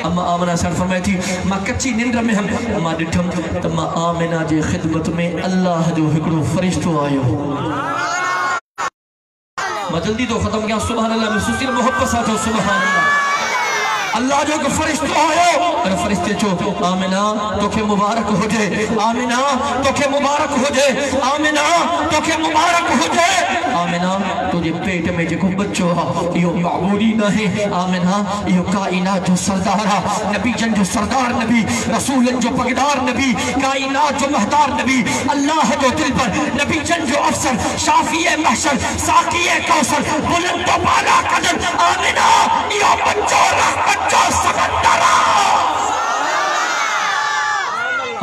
अम्मा आमना सैन फरमाई थी मां कच्ची निंद्र में हम मां ॾिठम त मां आमिना जे ख़िदमत में अल्लाह जो हिकिड़ो फरिश्तो आयो। मां जल्दी तो ख़त्म कयां। सुभान अल्लाह में सुसी मोहब्बत सां थो सुभान अल्लाह। अल्लाह जो को फरिश्तो आयो और फरिश्ते चो आमिना तोखे मुबारक हुजे, आमिना तोखे मुबारक हुजे, आमिना तोखे मुबारक हुजे। आमिना तुझे पेट में जो बच्चो है यो मामूली न है, आमिना यो कायनात जो सरदार है, नबी जन जो सरदार नबी, रसूलन जो पगदार नबी, कायनात जो महतार नबी, अल्लाह जो दिल पर नबी जन जो अफसर, शाफिए महशर, साकिए कौसर, बुलंद तो बाला कदर। आमिना यो बच्चो रहमत जो समंदर।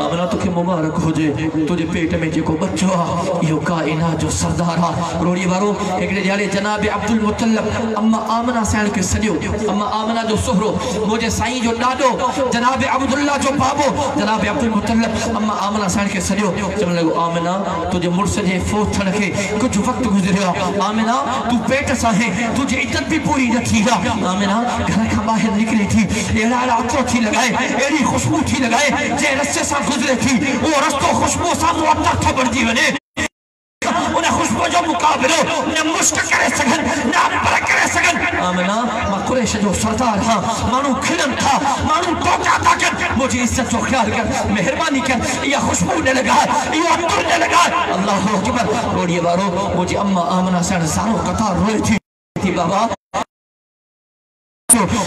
आमिना तोखे मुबारक हुजे, तुझे पेट में जो बच्चो है यो कायनात जो सरदार है। रोड़ी वारो हिकड़े ॾियारे जनाब अब्दुल मुतल्लब अम्मा आमिना सैन के सॼो, अम्मा आमिना जो सोहरो मुझे साईं जो ॾाॾो जनाब अब्दुल्ला जो बाबो जनाब अब्दुल मुतल्लब अम्मा आमिना सैन के सॼो। चवण लॻो आमिना तुझे मुड़स जे फोत थियण खे कुछ वक्त गुज़रियो आहे, आमिना तू पेट सां है, तुझे इज्जत भी पूरी न थी आहे। आमिना घर खां ॿाहिरि निकिरे थी अहिड़ा अहिड़ा अखो थी लॻाए, अहिड़ी ख़ुशबू थी लॻाए जे रस्ते सां गुज़रे थी वो रस्तो खुशबू सां मुअत्तर थो बणिजी वञे। उन खुशबू जो मुकाबलो न मुश्क करे सघन न अंबर करे सघन। आमिना मां कुरैश जो सरदार हां, माण्हू खिलनि था, माण्हू टोटा था कनि, मुंहिंजी इज़त जो ख़्यालु कर, मेहरबानी कर, इहा खुशबू न लॻाए, इहो अतरु न लॻाए। अल्लाहु अकबर। रोड़ीअ वारो मुंहिंजी अम्मा आमिना सां सारो कतार रोए थी बाबा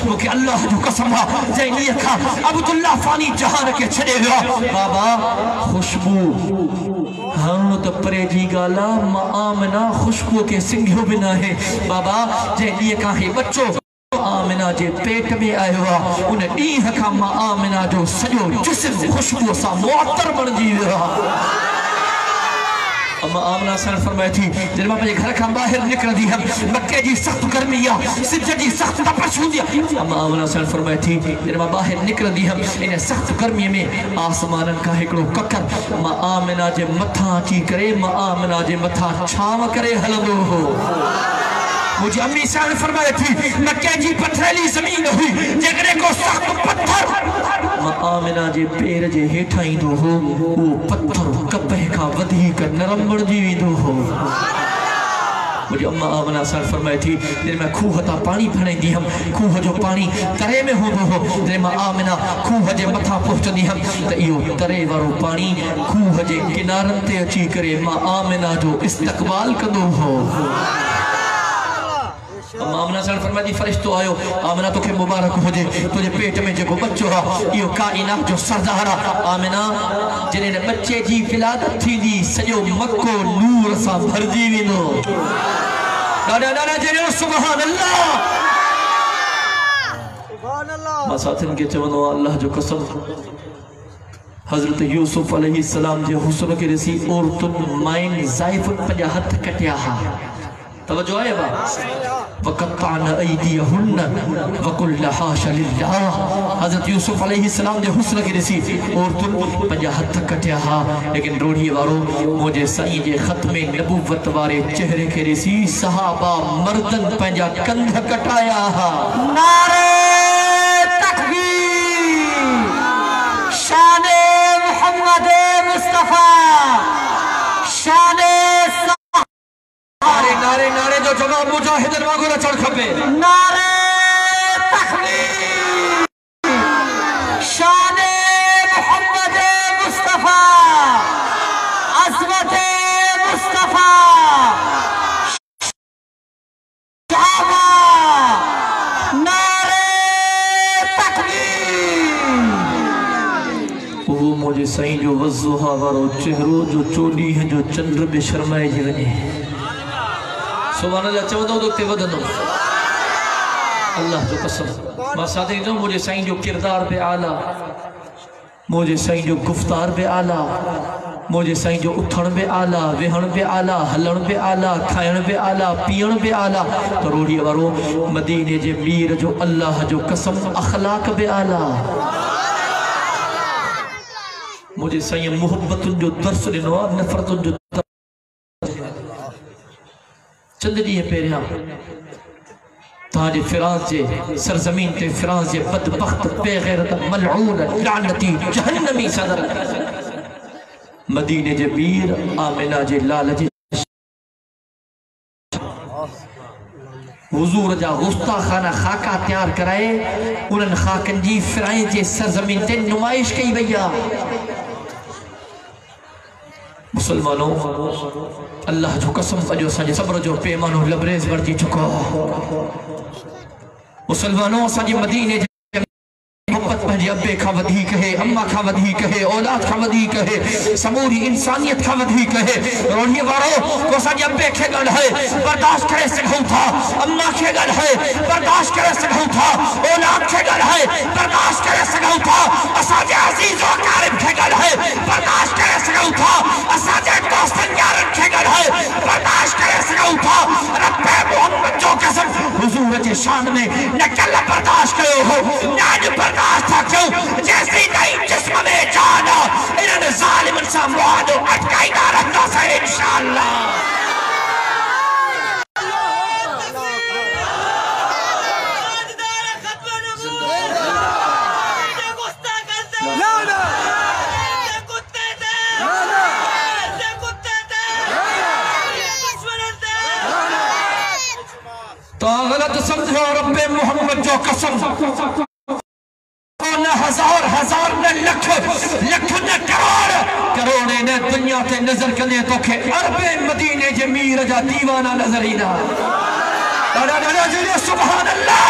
मुझे अल्लाह जो कसम है जैनिया खा अब्दुल्ला फानी जहान के छड़े हुआ बाबा खुशबू हाँ तो परे जी गाला मां आमिना खुशबू के सिंघियो बिना है बाबा जैनिया खा है बच्चों आमिना जे पेट में आयो आहे उन ॾींहं खां मां आमिना जो सॼो जिस्म खुशबू सां मुअत्तर बणिजी वियो आहे। अम्मा आमिना सैन फरमाई थी जॾहिं मां पंहिंजे घर खां ॿाहिरि निकिरंदी हुयमि, मके जी सख़्त गर्मी आहे, सिज जी सख़्त तपश हूंदी आहे। अम्मा आमिना सैन फरमाई थी जॾहिं मां ॿाहिरि निकिरंदी हुयमि इन सख़्त गर्मीअ में आसमाननि खां हिकिड़ो ककर मां आमिना जे मथां अची करे मां आमिना जे मथां छांव करे हलंदो हो। मुझे अम्मी सैन फरमाई थी मके जी पथरीली ज़मीन हुई जेकॾहिं को सख़्त पत्थर मां आमिना जे पेर जे हेठां ईंदो हो वो पत्थर कपह खां वधीक नरम बणिजी वेंदो हो। मुझे अम्मा आमिना सैन फरमाई थी जॾहिं मां खूह तां पाणी खणंदी हुयमि, खूह जो पाणी तरे में हूंदो हो, जॾहिं मां आमिना खूह जे मथां पहुचंदी हुयमि त इहो तरे वारो पाणी खूह जे किनारनि ते अची करे मां आमिना जो इस्तक़बाल कंदो हो। आमना सन फरमाई फरिश्तो आयो आमना तोखे मुबारक हो जे तुझे पेट में जो बच्चो हा यो कायनात जो सरदार आमना जिने बच्चे जी विलादत थी दी सजो मक्को नूर सा भरजी विनो दादा दादा जे सुभान अल्लाह मां साथिन के चवनो अल्लाह जो कसम हजरत यूसुफ अलैहिस्सलाम जे हुस्न के रसी और तुम माइन जाइफुन पंजा हथ कटिया हा तवज्जो है बा वक़त्तान अयदीहुन वकुल हाशा लिल्लाह हजरत यूसुफ अलैहिस्सलाम जे हुस्न के रसी और तुम पंजा हथ कटिया हा लेकिन रोड़ी वारो मुझे सही जे खत्मे नबूवत वारे चेहरे के रसी सहाबा मर्दन पंजा कंध कटाया हा नारे तकबीर शाने मोहम्मद मुस्तफा शाने नारे नारे नारे जो जवाब मुजाहिदन वागुरा चढ़ खपे नारे तकबीर शाने मोहम्मद मुस्तफा अज़मत मुस्तफा शाबा नारे तकबीर वो मुझे सही जो वज़ुहा वारो चेहरो जो चोली है जो चंद्र बे शर्माए जी वने सुभान अल्लाह चवंदो तो ते वदनो अल्लाह जो कसम मां साथे जो मुझे सही जो किरदार पे आला मुझे सही जो गुफ्तार पे आला मुझे सही जो उथण पे आला वेहण पे आला हलण पे आला खाइण पे आला पीअण पे आला तो रोड़ी वारो मदीने जे मीर जो अल्लाह जो कसम अखलाक पे आला मुझे सही मोहब्बत जो दर्स दिनो नफरत जो चंद दी है पेरिया ताजे फिरांस जे सरजमीन ते फिरांस जे बदबख्त बेगैरत मलऊन लानती जहन्नमी सदर मदीने जे मीर आमिना जे लाल जे हुजूर जा गुस्ताखाना खाका तैयार कराए उन्हन खाकन जी फिरांस जे सरजमीन ते नुमाइश कई वैया मुसलमानों अल्लाह जो कसम अजो असांजे सब्र जो पैमानो लबरेज बढ़ी चुको मुसलमानों असांजे मदीने मोहब्बत पंहिंजे अब्बे खां वधीक है अम्मा खां वधीक है औलाद खां वधीक है समूरी इंसानियत खां वधीक है रोणी वारो को असांजे अब्बे खे गल है बर्दाश्त करे सघूं था अम्मा खे गल है बर्दाश्त करे सघूं था औलाद खे गल है बर्दाश्त करे सघूं था असांजे अजीज व क़रीब खे गल है बर्दाश्त करे सघूं था असांजे दोस्तन यारन खे गल है बर्दाश्त करे सघूं था रब्बे मोहम्मद जो कसम हुजूर जे शान में न कल बर्दाश्त कयो हो न बर्दाश्त था क्यों जैसे नहीं जिस्म में जाना इन्होंने जालिमन सा मुआदो अटकाई ना रखता से इंशाअल्लाह तो गलत समझो रब्बे मोहम्मद जो कसम न हजार हजार न लख लख न करोड़ करोड़े न दुनिया ते नजर कने तो के अरबे मदीने जे मीर जा दीवाना नजर ईना दादा दादा जी सुभान अल्लाह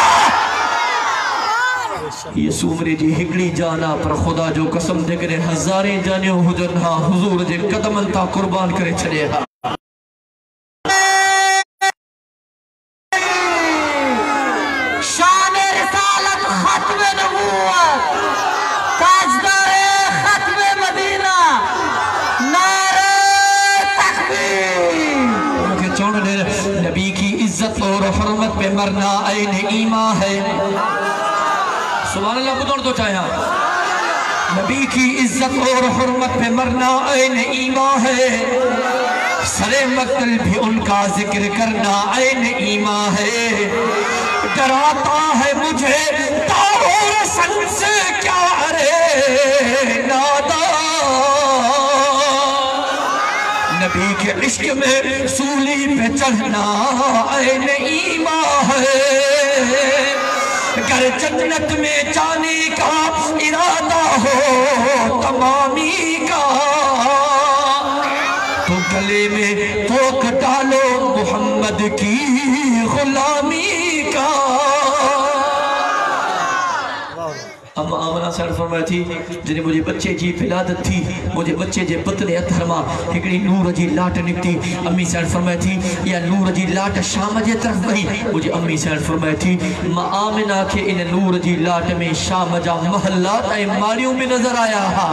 ये सूमरे जी हिगड़ी जाना पर खुदा जो कसम दे करे हजारे जाने हुजन हा हुजूर जे कदमन ता कुर्बान करे छड़े हा नबी की इज्जत और हुर्मत पे मरना ऐन ईमान है सुभान अल्लाह बुदन तो चाहे नबी की इज्जत और हुर्मत पे मरना ऐन ईमान है सरे मक्तल भी उनका जिक्र करना ऐन ईमान है डराता है मुझे तारों सन से क्या रे नादा नबी के इश्क में सूली पे चढ़ना ऐन ईमान है अगर जन्नत में जाने का इरादा हो तमामी का तो गले में तोक डालो मोहम्मद की गुलामी साल फरमाई थी जॾहिं मुंहिंजे बच्चे जी विलादत थी मुंहिंजे बच्चे जे पुतले अथर मां हिकिड़ी नूर जी लाट निकिती अम्मी साल फरमाई थी इहा नूर जी लाट शाम जे तरफ़ वई मुंहिंजी अम्मी साल फरमाई थी मां आमिना खे इन नूर जी लाट में शाम जा महलात ऐं माड़ियूं में नज़र आया हा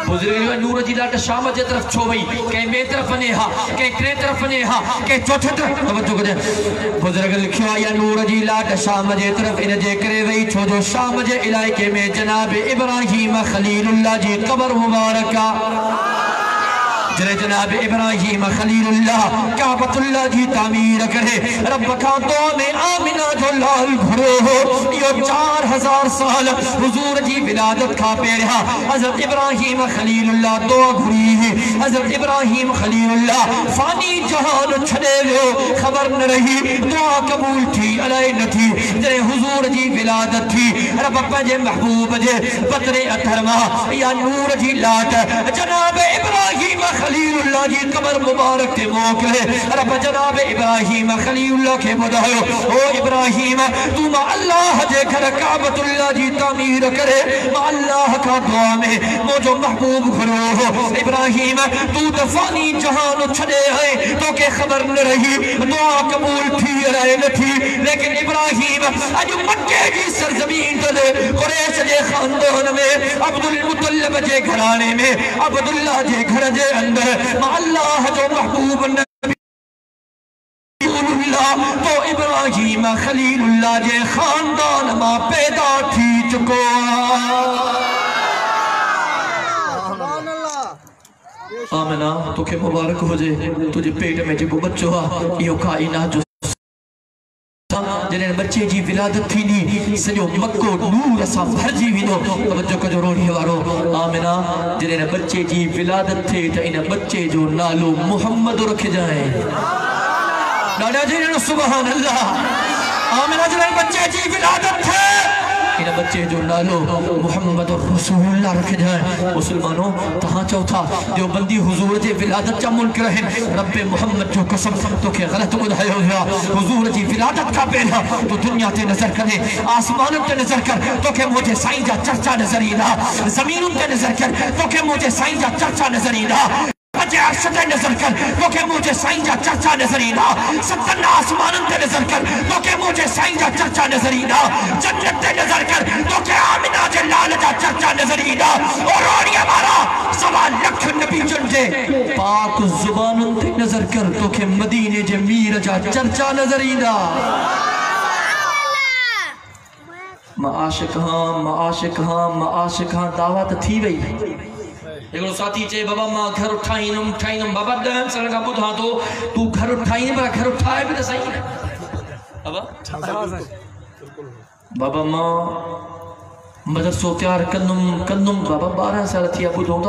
बुजुर्ग नूर जी लाट शाम जे तरफ छो वई के ॿिए तरफ़ ने हा के टे तरफ़ ने हा के चौथे तरफ़ तवज्जो कजे बुजुर्ग लिखियो या नूर जी लाट शाम जे तरफ इन जे करे वई छो जो शाम जे इलाइके में जनाब इब्राहिम खलीलुल्लाह जी क़ब्र मुबारक जनाब इब्राहिम खलीलुल्लाह काबतुल्लाह जी तामीर करे रब का दुआ में आमिना जो लाल घुरो हो यो 4000 साल हुजूर जी विलादत का पेरा हजरत इब्राहिम खलीलुल्लाह दुआ घुरी है हजरत इब्राहिम खलीलुल्लाह फानी जहान छड़े वो खबर न रही दुआ कबूल थी अलाई न थी जे हुजूर जी विलादत थी रब पंहिंजे महबूब जे बदरे अथर मां या नूर जी लाट जनाब इब्राहिम खलीलुल्लाह जी क़ब्र मुबारक ते मोकले रब जनाब इब्राहिम खलीलुल्लाह के बुधायो ओ इब्राहिम तू मा अल्लाह जे घर काबतुल्लाह जी तामीर करे मा अल्लाह का दुआ में मुझो महबूब घुरो हो इब्राहिम तू दफानी जहान छड़े है तो के खबर न रही दुआ कबूल थी रहे न थी लेकिन इब्राहिम अज मक्के की सरजमीन तले कुरैश जे खानदान में अब्दुल मुत्तलिब जे घराने में अब्दुल्लाह जे घर जे अंदर अल्लाह जो महबूब तो इब्राहिम खलीलुल्लाह जे खानदान मां पैदा थी चुको आमिना तोखे मुबारक हुजे तुझे पेट में जो बच्चो आहे इहो काइनात जो जॾहिं बच्चे जी विलादत थींदी सॼो मक्को नूर सां भरिजी वेंदो तवज्जो कजो रोड़ीअ वारो आमिना जॾहिं बच्चे जी विलादत थिए त इन बच्चे जो नालो मुहम्मद रखिजांइ ॾाढा जॾहिं सुभान अल्लाह आमिना जॾहिं बच्चे जी विलादत थिए इन बच्चे जो नालो मुहम्मद रसूलुल्लाह रखिजांइ मुसलमानों तहां चओ था जो बंदी हुजूर जे विलादत जा मुनकर आहिनि रब मोहम्मद जो कसम तोखे ग़लत ॿुधायो वियो हुजूर जी विलादत खां पहिरियां तूं दुनिया ते नज़र करे आसमाननि ते नज़र कर तोखे मुंहिंजे साईं जा चर्चा नज़र ईंदा ज़मीनुनि ते नज़र कर तोखे मुंहिंजे साईं जा चर्चा नज़र ईंदा अर्श ते नज़र कर तोखे मुंहिंजे साईं जा चर्चा नज़र ईंदा सतनि आसमाननि ते नज़र कर तोखे मुंहिंजे साईं जा चर्चा नज़र ईंदा जन्नत ते नज़र कर तोखे आमिना जे लाल जा चर्चा नज़र ईंदा और रोड़ीअ वारा 1.25 लख नबीयुनि जे पाक ज़ुबानुनि ते नज़र कर तोखे मदीने जे मीर जा चर्चा नज़र ईंदा मां आशिक हां दावत थी वई एगो साथी चे बाबा मां घर ठाईंदुमि बाबा 10 साल का बुधा तो तू घर ठाईंदे पर घर ठाए भी त सही बाबा मां मदरसो तैयार कंदुमि बाबा 12 साल थिया बुधो त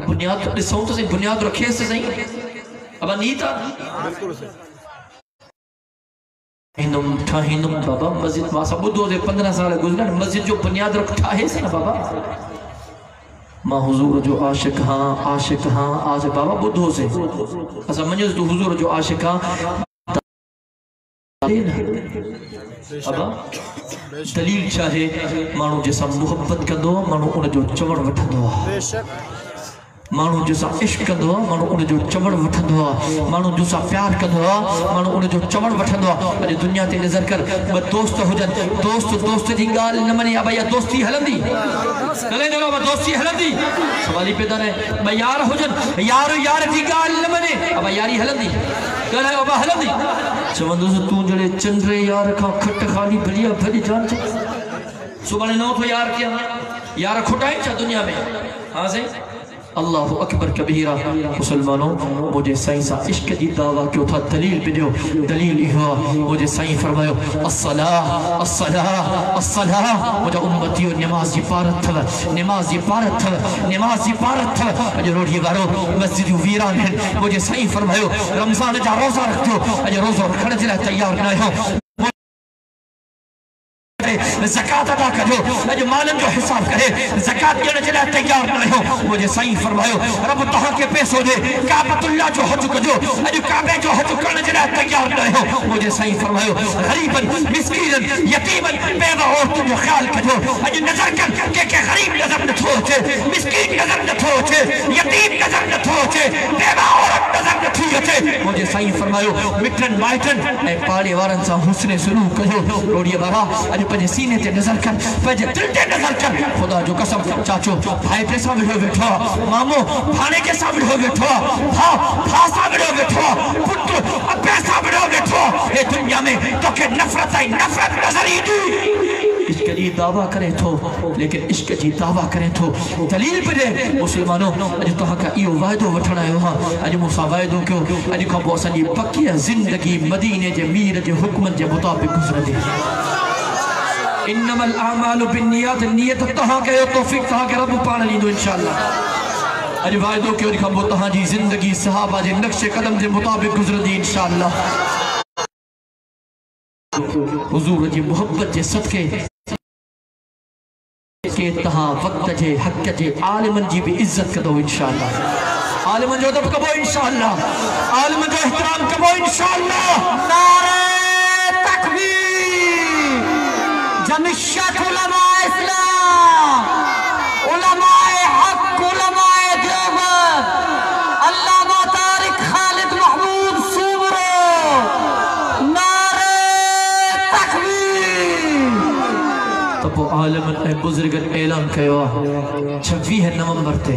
बुनियाद ॾिसूं त सही बुनियाद रखेसि सही बाबा नीत ठाहींदुमि बाबा मस्जिद मां बुधो 15 साल गुज़रिया मस्जिद जो बुनियाद ठाहेसि न बाबा मां हुजूर जो आशिक हाँ आज बाबा बुद्धो से असा मञोसि तू हुजूर जो आशिक हाँ अबा दलील चाहे माण्हू जैसा मोहब्बत कंदो माण्हू उन जो चवण वठंदो माण्हू जैसा इश्क कंदो माण्हू उन जो चवण वठंदो माण्हू जैसा प्यार कंदो माण्हू उन जो चवण वठंदो अॼु दुनिया ते नज़र कर ॿ दोस्त हुजनि दोस्त जी ॻाल्हि न मञे भैया दोस्ती हलंदी दोस्ती हलंदी सवाल ही पैदा रहे ॿ यार हुजनि यार जी ॻाल्हि न मञे भई यारी हलंदी ॻाल्हायो बा हलंदी चवंदुसि तूं जॾहिं चंद्र यार खां खट खाली भलिया भली जान सुभाणे न थो यार कयां यार खुटाई छा दुनिया में हाँ सही अल्लाह अकबर कबीरा मुसलमानों मुझे साईं सा इश्क की दावा क्यों था दलील भी दो दलील इहो मुझे साईं फरमायो अस्सलाह मुझे उम्मती और नमाज की पारत थव अॼु रोटी वारो मस्जिद वीरान आहिनि मुझे साईं फरमायो रमज़ान जा रोज़ा रखो अॼु रोज़ो रखण जे लाइ तैयार न आहियो ज़कात अदा कजो अज मालन जो हिसाब करे ज़कात ॾियण जे लाइ तैयार न आहियो मुंहिंजे साईं फरमायो रब तव्हांखे पैसो ॾे काबतुल्लाह जो हज कजो अज काबे जो हज करण जे लाइ तैयार न आहियो मुंहिंजे साईं फरमायो ग़रीबन मिस्कीनन यतीमन बेवा औरतुनि जो ख़्याल कजो अज नज़र कर के ग़रीब नज़र नथो अचे मिस्कीन नज़र नथो अचे यतीम नज़र नथो अचे बेवा औरत नज़र नथी अचे मुंहिंजे साईं फरमायो मिटन माइटन ऐं पाड़े वारनि सां हुस्न सलूक कजो रोड़ीअ वारा अॼु पंहिंजे सीने ते नज़र कर पंहिंजे दिलि ते नज़र कर ख़ुदा जो कसम चाचो भाई ते सां विढ़ो वेठो आहे मामो भाणे के सां विढ़ो वेठो आहे भाउ सां विढ़ो वेठो आहे पुटु अबे सां विढ़ो वेठो आहे हे दुनिया में तोखे नफ़रत ऐं नफ़रत नज़र ईंदी इश्क जी दावा करे थो लेकिन इश्क जी दावा करे थो दलील पे दे मुसलमानों अॼु तव्हांखां इहो वाइदो वठण आयो आहियां अॼु मूंसां वाइदो कयो अॼु खां पोइ असांजी पकी ज़िंदगी मदीने जे मीर जे हुक्मनि जे मुताबिक़ गुज़रंदी इन्नमल आमालु बिन्नियात नियत तव्हांखे तौफ़ीक़ तव्हांखे रब पाण ॾींदो इंशाअल्लाह अॼु वाइदो कयो अॼु खां पोइ तव्हांजी ज़िंदगी सहाबा जे नक्शे क़दम जे मुताबिक़ गुज़रंदी इंशाअल्लाह हुज़ूर जी मोहब्बत जे सदके के तहां वक्त जे हक़ जे आलिमन जी भी इज्जत कदो इंशाअल्लाह आलिमन जो अदब कबो इंशाअल्लाह आलिमन जो एहतराम कबो इंशाअल्लाह नारे तकबीर जमियत उलमा इस्लाम उलमाए हक उलमाए देवबंद अल्लामा तारिक खालिद महमूद सूबरो नारे तकबीर तब आलिमन ऐं बुजुर्गन ऐलान कयो 26 नवंबर ते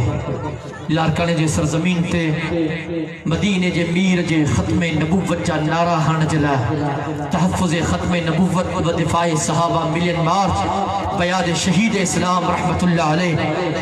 लारकाने जे सरजमीन ते मदीने जे मीर जे ख़त्मे नबूवत जा नारा हणण जे लाइ तहफ़्फ़ुज़ ख़त्मे नबूवत व दिफ़ाए सहाबा मिलियन मार्च बयाद शहीद इस्लाम रहमतुल्लाह अलैह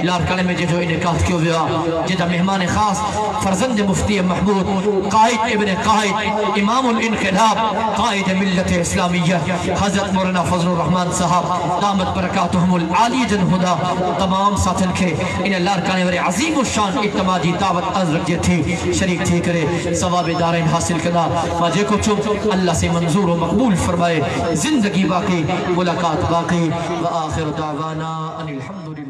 लारकाने में जो इनेकाद कियो वियो आहे जेका मेहमान ख़ास फर्जंद मुफ्ती महमूद क़ाइद इब्न क़ाइद इमामुल इनक़िलाब क़ाइद मिल्लत इस्लामिया हज़रत मौलाना फज़लुर रहमान साहब दामत बरकातुहुमुल आली जन हुदा तमाम साथिन के इन लारकाने वाले अजीम शान इत्तमादी दावत अज़रत जे थी शरीक थी करे सवाब दारैन हासिल कदा मां जेको चुम अल्लाह से मंजूर व मक़बूल फरमाए जिंदगी बाकी मुलाकात बाकी व आखिर दावाना अनिल हम्दुलिल्लाह।